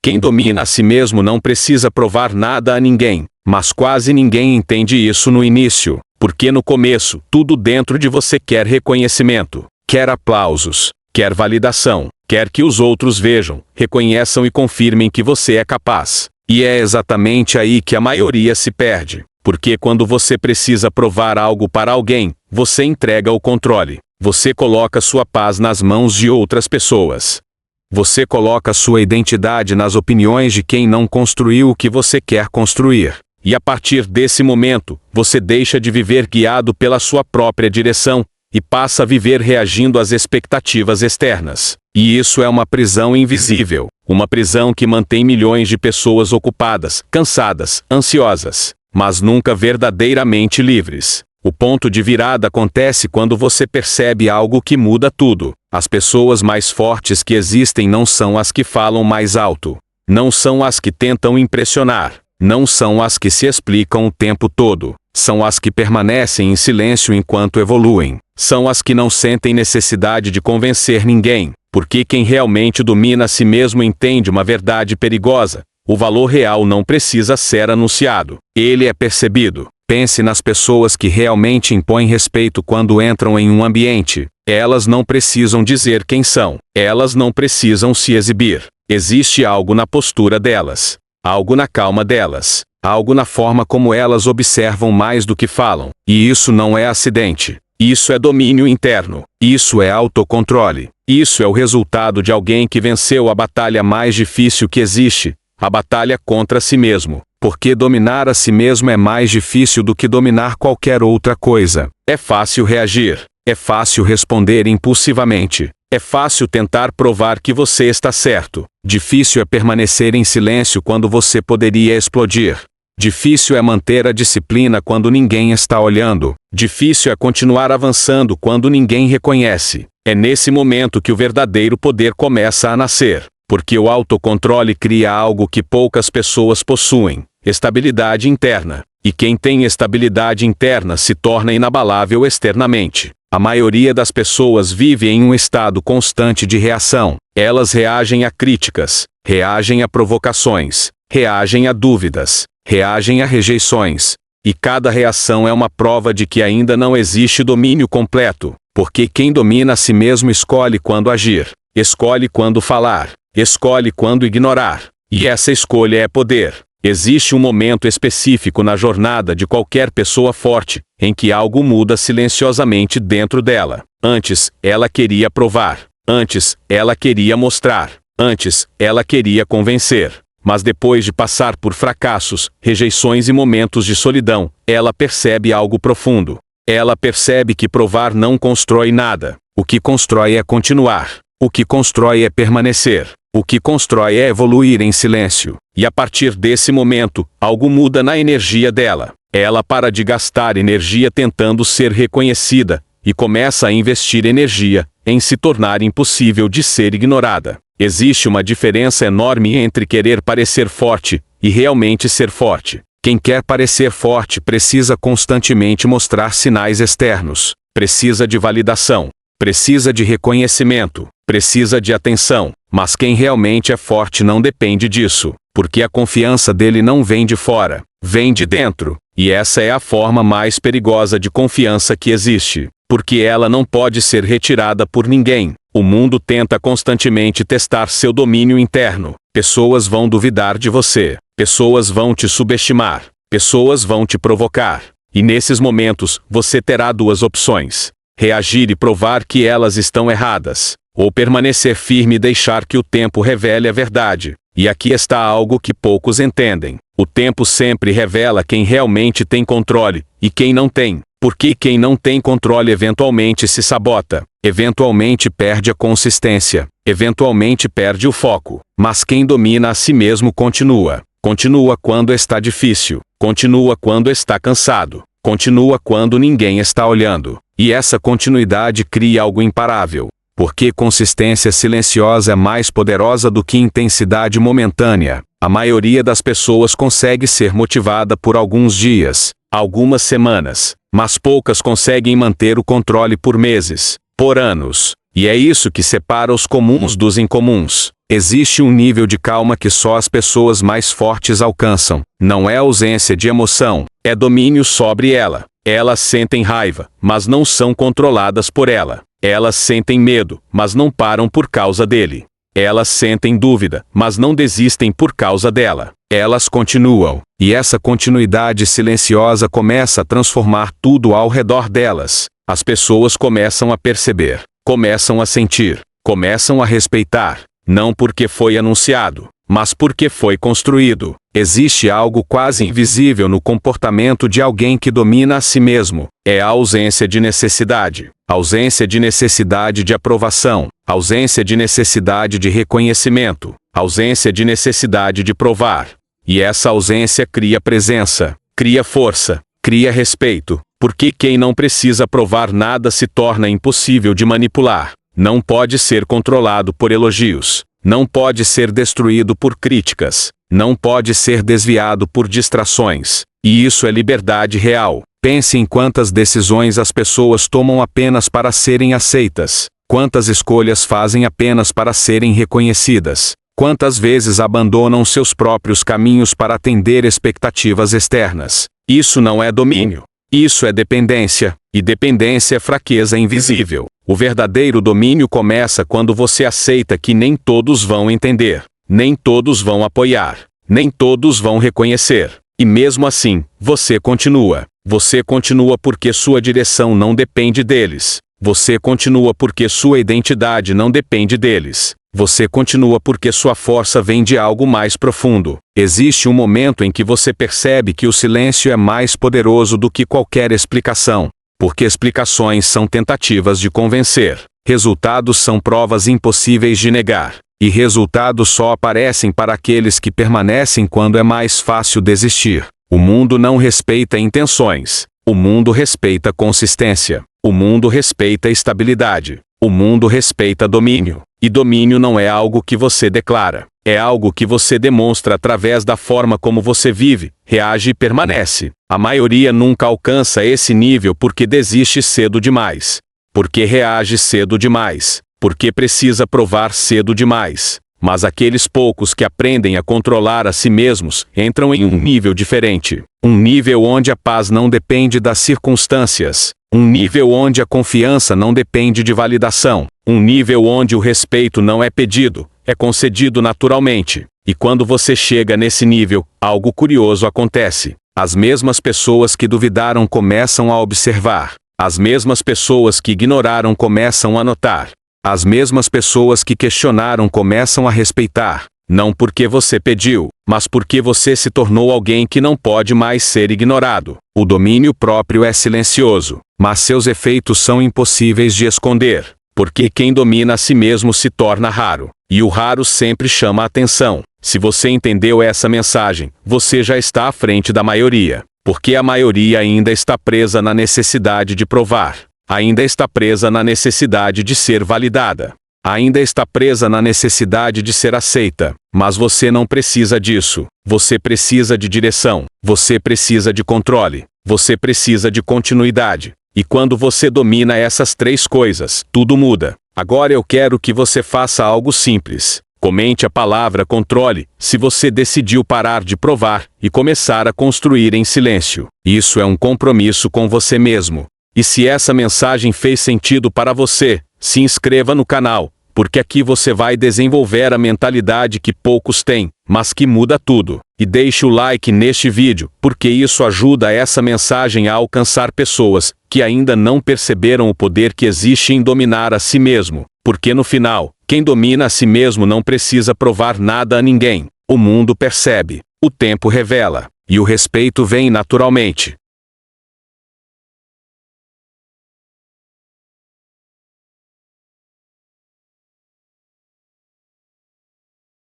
Quem domina a si mesmo não precisa provar nada a ninguém, mas quase ninguém entende isso no início, porque no começo, tudo dentro de você quer reconhecimento, quer aplausos, quer validação, quer que os outros vejam, reconheçam e confirmem que você é capaz. E é exatamente aí que a maioria se perde, porque quando você precisa provar algo para alguém, você entrega o controle. Você coloca sua paz nas mãos de outras pessoas. Você coloca sua identidade nas opiniões de quem não construiu o que você quer construir. E a partir desse momento, você deixa de viver guiado pela sua própria direção e passa a viver reagindo às expectativas externas. E isso é uma prisão invisível, uma prisão que mantém milhões de pessoas ocupadas, cansadas, ansiosas, mas nunca verdadeiramente livres. O ponto de virada acontece quando você percebe algo que muda tudo. As pessoas mais fortes que existem não são as que falam mais alto. Não são as que tentam impressionar. Não são as que se explicam o tempo todo. São as que permanecem em silêncio enquanto evoluem. São as que não sentem necessidade de convencer ninguém. Porque quem realmente domina a si mesmo entende uma verdade perigosa. O valor real não precisa ser anunciado. Ele é percebido. Pense nas pessoas que realmente impõem respeito quando entram em um ambiente. Elas não precisam dizer quem são. Elas não precisam se exibir. Existe algo na postura delas. Algo na calma delas. Algo na forma como elas observam mais do que falam. E isso não é acidente. Isso é domínio interno. Isso é autocontrole. Isso é o resultado de alguém que venceu a batalha mais difícil que existe. A batalha contra si mesmo. Porque dominar a si mesmo é mais difícil do que dominar qualquer outra coisa. É fácil reagir. É fácil responder impulsivamente. É fácil tentar provar que você está certo. Difícil é permanecer em silêncio quando você poderia explodir. Difícil é manter a disciplina quando ninguém está olhando. Difícil é continuar avançando quando ninguém reconhece. É nesse momento que o verdadeiro poder começa a nascer. Porque o autocontrole cria algo que poucas pessoas possuem: estabilidade interna. E quem tem estabilidade interna se torna inabalável externamente. A maioria das pessoas vive em um estado constante de reação. Elas reagem a críticas, reagem a provocações, reagem a dúvidas, reagem a rejeições. E cada reação é uma prova de que ainda não existe domínio completo. Porque quem domina a si mesmo escolhe quando agir, escolhe quando falar, escolhe quando ignorar. E essa escolha é poder. Existe um momento específico na jornada de qualquer pessoa forte, em que algo muda silenciosamente dentro dela. Antes, ela queria provar. Antes, ela queria mostrar. Antes, ela queria convencer. Mas depois de passar por fracassos, rejeições e momentos de solidão, ela percebe algo profundo. Ela percebe que provar não constrói nada. O que constrói é continuar. O que constrói é permanecer. O que constrói é evoluir em silêncio. E a partir desse momento, algo muda na energia dela. Ela para de gastar energia tentando ser reconhecida, e começa a investir energia em se tornar impossível de ser ignorada. Existe uma diferença enorme entre querer parecer forte e realmente ser forte. Quem quer parecer forte precisa constantemente mostrar sinais externos. Precisa de validação. Precisa de reconhecimento. Precisa de atenção. Mas quem realmente é forte não depende disso, porque a confiança dele não vem de fora, vem de dentro. E essa é a forma mais perigosa de confiança que existe, porque ela não pode ser retirada por ninguém. O mundo tenta constantemente testar seu domínio interno. Pessoas vão duvidar de você. Pessoas vão te subestimar. Pessoas vão te provocar. E nesses momentos, você terá duas opções: reagir e provar que elas estão erradas, ou permanecer firme e deixar que o tempo revele a verdade. E aqui está algo que poucos entendem. O tempo sempre revela quem realmente tem controle e quem não tem. Porque quem não tem controle eventualmente se sabota, eventualmente perde a consistência, eventualmente perde o foco. Mas quem domina a si mesmo continua. Continua quando está difícil. Continua quando está cansado. Continua quando ninguém está olhando. E essa continuidade cria algo imparável. Porque consistência silenciosa é mais poderosa do que intensidade momentânea. A maioria das pessoas consegue ser motivada por alguns dias, algumas semanas, mas poucas conseguem manter o controle por meses, por anos. E é isso que separa os comuns dos incomuns. Existe um nível de calma que só as pessoas mais fortes alcançam. Não é ausência de emoção, é domínio sobre ela. Elas sentem raiva, mas não são controladas por ela. Elas sentem medo, mas não param por causa dele. Elas sentem dúvida, mas não desistem por causa dela. Elas continuam, e essa continuidade silenciosa começa a transformar tudo ao redor delas. As pessoas começam a perceber, começam a sentir, começam a respeitar. Não porque foi anunciado, mas porque foi construído. Existe algo quase invisível no comportamento de alguém que domina a si mesmo. É a ausência de necessidade. Ausência de necessidade de aprovação. Ausência de necessidade de reconhecimento. Ausência de necessidade de provar. E essa ausência cria presença, cria força, cria respeito. Porque quem não precisa provar nada se torna impossível de manipular. Não pode ser controlado por elogios. Não pode ser destruído por críticas. Não pode ser desviado por distrações. E isso é liberdade real. Pense em quantas decisões as pessoas tomam apenas para serem aceitas. Quantas escolhas fazem apenas para serem reconhecidas. Quantas vezes abandonam seus próprios caminhos para atender expectativas externas. Isso não é domínio. Isso é dependência. E dependência é fraqueza invisível. O verdadeiro domínio começa quando você aceita que nem todos vão entender, nem todos vão apoiar, nem todos vão reconhecer. E mesmo assim, você continua. Você continua porque sua direção não depende deles. Você continua porque sua identidade não depende deles. Você continua porque sua força vem de algo mais profundo. Existe um momento em que você percebe que o silêncio é mais poderoso do que qualquer explicação. Porque explicações são tentativas de convencer. Resultados são provas impossíveis de negar. E resultados só aparecem para aqueles que permanecem quando é mais fácil desistir. O mundo não respeita intenções. O mundo respeita consistência. O mundo respeita estabilidade. O mundo respeita domínio. E domínio não é algo que você declara. É algo que você demonstra através da forma como você vive, reage e permanece. A maioria nunca alcança esse nível porque desiste cedo demais. Porque reage cedo demais. Porque precisa provar cedo demais. Mas aqueles poucos que aprendem a controlar a si mesmos entram em um nível diferente. Um nível onde a paz não depende das circunstâncias. Um nível onde a confiança não depende de validação. Um nível onde o respeito não é pedido, é concedido naturalmente. E quando você chega nesse nível, algo curioso acontece. As mesmas pessoas que duvidaram começam a observar. As mesmas pessoas que ignoraram começam a notar. As mesmas pessoas que questionaram começam a respeitar. Não porque você pediu, mas porque você se tornou alguém que não pode mais ser ignorado. O domínio próprio é silencioso, mas seus efeitos são impossíveis de esconder. Porque quem domina a si mesmo se torna raro. E o raro sempre chama a atenção. Se você entendeu essa mensagem, você já está à frente da maioria. Porque a maioria ainda está presa na necessidade de provar. Ainda está presa na necessidade de ser validada. Ainda está presa na necessidade de ser aceita. Mas você não precisa disso. Você precisa de direção. Você precisa de controle. Você precisa de continuidade. E quando você domina essas três coisas, tudo muda. Agora eu quero que você faça algo simples. Comente a palavra controle, se você decidiu parar de provar e começar a construir em silêncio. Isso é um compromisso com você mesmo. E se essa mensagem fez sentido para você, se inscreva no canal, porque aqui você vai desenvolver a mentalidade que poucos têm, mas que muda tudo. E deixe o like neste vídeo, porque isso ajuda essa mensagem a alcançar pessoas que ainda não perceberam o poder que existe em dominar a si mesmo. Porque no final, quem domina a si mesmo não precisa provar nada a ninguém. O mundo percebe, o tempo revela, e o respeito vem naturalmente.